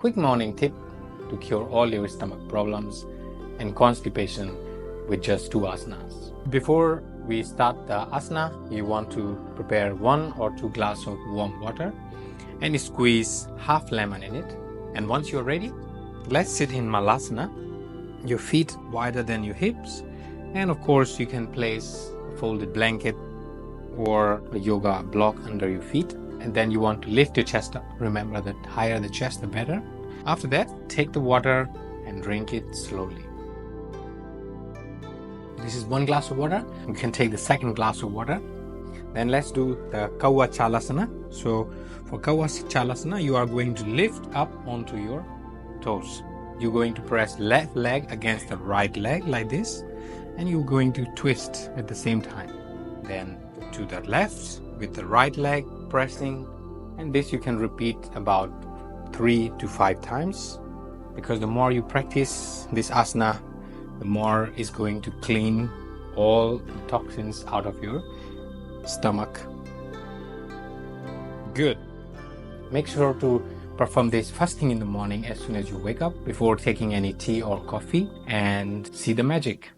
quick morning tip to cure all your stomach problems and constipation with just 2 asanas. Before we start the asana, you want to prepare 1 or 2 glasses of warm water and squeeze half lemon in it. And once you're ready, let's sit in Malasana, your feet wider than your hips. And of course, you can place a folded blanket or a yoga block under your feet. And then you want to lift your chest up. Remember that higher the chest, the better. After that, take the water and drink it slowly. This is 1 glass of water. You can take the second glass of water. Then let's do the Kawachalasana. So for Kawachalasana, you are going to lift up onto your toes. You're going to press left leg against the right leg like this. And you're going to twist at the same time. Then to the left with the right leg pressing. And this you can repeat about 3 to 5 times. Because the more you practice this asana, the more it's going to clean all the toxins out of your stomach. Good. Make sure to perform this first thing in the morning as soon as you wake up before taking any tea or coffee, and see the magic.